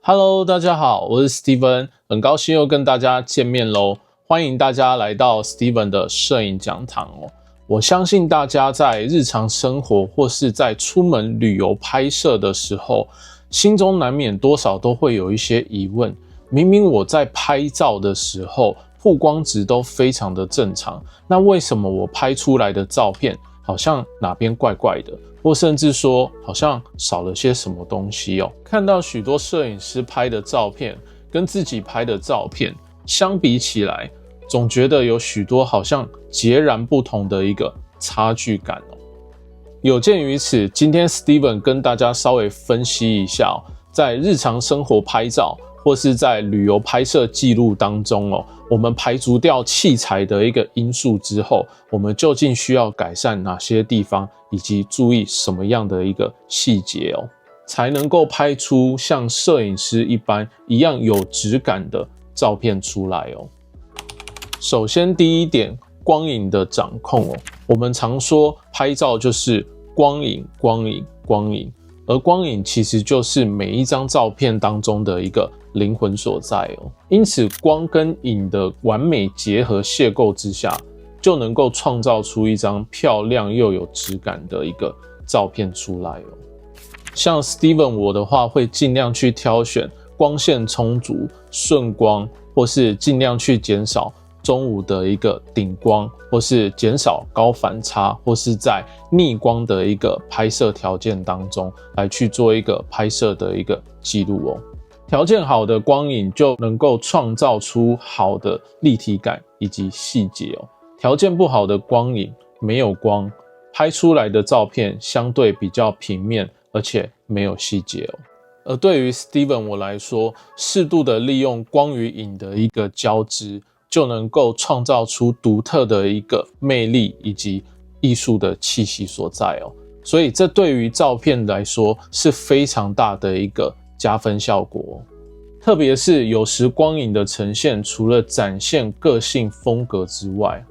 Hello， 大家好，我是 Steven， 很高兴又跟大家见面咯。欢迎大家来到 Steven 的摄影讲堂哦。我相信大家在日常生活或是在出门旅游拍摄的时候，心中难免多少都会有一些疑问。明明我在拍照的时候曝光值都非常的正常，那为什么我拍出来的照片好像哪边怪怪的，或甚至说好像少了些什么东西哦？看到许多摄影师拍的照片跟自己拍的照片相比起来，总觉得有许多好像截然不同的一个差距感哦。有鉴于此，今天 Steven 跟大家稍微分析一下在日常生活拍照或是在旅游拍摄记录当中我们排除掉器材的一个因素之后，我们究竟需要改善哪些地方，以及注意什么样的一个细节才能够拍出像摄影师一样有质感的照片出来首先第一点，光影的掌控我们常说拍照就是光影，而光影其实就是每一张照片当中的一个灵魂所在因此光跟影的完美结合邂逅之下，就能够创造出一张漂亮又有质感的一个照片出来像 Steven 我的话，会尽量去挑选光线充足、顺光，或是尽量去减少中午的一个顶光，或是减少高反差，或是在逆光的一个拍摄条件当中来去做一个拍摄的一个记录条件好的光影就能够创造出好的立体感以及细节条件不好的光影没有光，拍出来的照片相对比较平面，而且没有细节而对于 Steven 我来说，适度的利用光与影的一个交织，就能够创造出独特的一个魅力以及艺术的气息所在所以这对于照片来说是非常大的一个加分效果特别是有时光影的呈现，除了展现个性风格之外，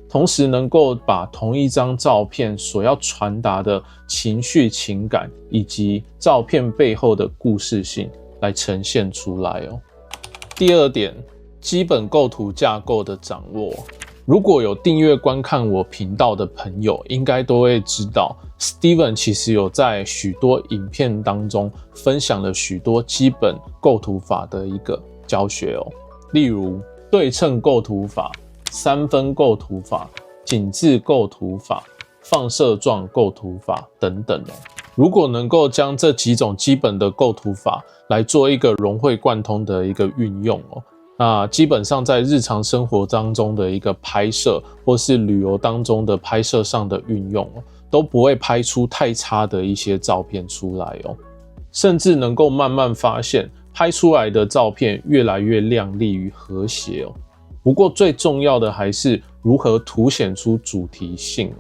同时能够把同一张照片所要传达的情绪情感以及照片背后的故事性来呈现出来第二点，基本构图架构的掌握。如果有订阅观看我频道的朋友，应该都会知道 Steven 其实有在许多影片当中分享了许多基本构图法的一个教学例如对称构图法、三分构图法、紧致构图法、放射状构图法等等如果能够将这几种基本的构图法来做一个融会贯通的一个运用那基本上在日常生活当中的一个拍摄，或是旅游当中的拍摄上的运用都不会拍出太差的一些照片出来甚至能够慢慢发现拍出来的照片越来越亮丽与和谐不过最重要的还是如何凸显出主题性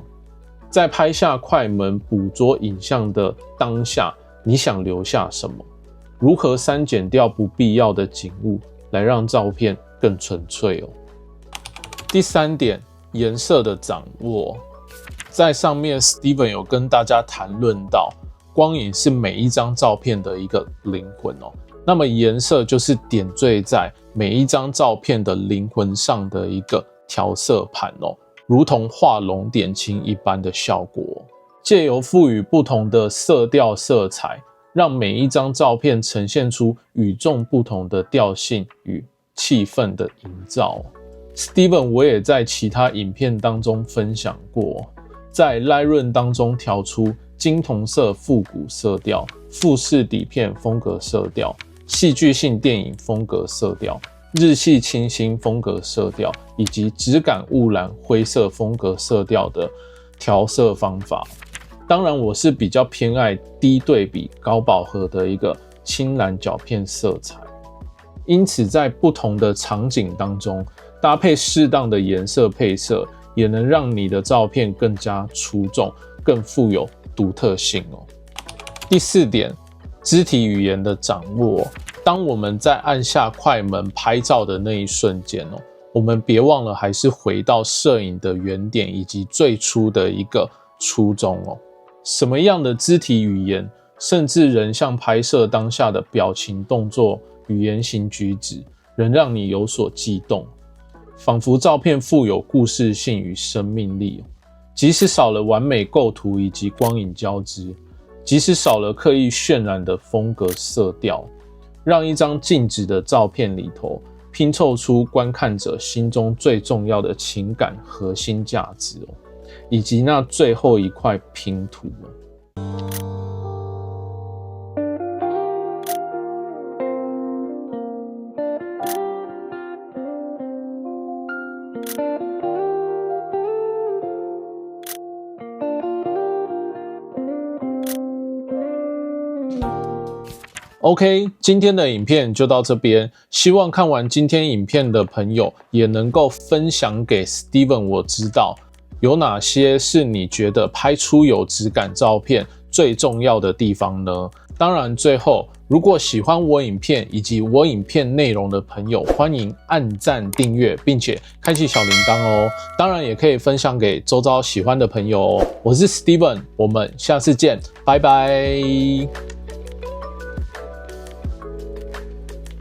在拍下快门捕捉影像的当下，你想留下什么？如何删减掉不必要的景物，来让照片更纯粹第三点，颜色的掌握。在上面 Steven 有跟大家谈论到，光影是每一张照片的一个灵魂那么颜色就是点缀在每一张照片的灵魂上的一个调色盘如同画龙点睛一般的效果借由赋予不同的色调色彩，让每一张照片呈现出与众不同的调性与气氛的营造。Steven 我也在其他影片当中分享过，在 Lightroom 当中调出金铜色复古色调、富士底片风格色调、戏剧性电影风格色调、日系清新风格色调，以及质感雾蓝灰色风格色调的调色方法。当然我是比较偏爱低对比高饱和的一个青蓝角片色彩，因此在不同的场景当中搭配适当的颜色配色，也能让你的照片更加出众，更富有独特性第四点，肢体语言的掌握。当我们在按下快门拍照的那一瞬间我们别忘了还是回到摄影的原点以及最初的一个初衷什么样的肢体语言甚至人像拍摄当下的表情、动作与言行举止，仍让你有所悸动，仿佛照片富有故事性与生命力。即使少了完美构图以及光影交织，即使少了刻意渲染的风格色调，让一张静止的照片里头拼凑出观看者心中最重要的情感核心价值以及那最后一块拼图OK， 今天的影片就到这边，希望看完今天影片的朋友也能够分享给 Steven 我知道，有哪些是你觉得拍出有质感照片最重要的地方呢？当然最后，如果喜欢我影片以及我影片内容的朋友，欢迎按赞订阅并且开启小铃铛哦。当然也可以分享给周遭喜欢的朋友哦。我是 Steven， 我们下次见，拜拜。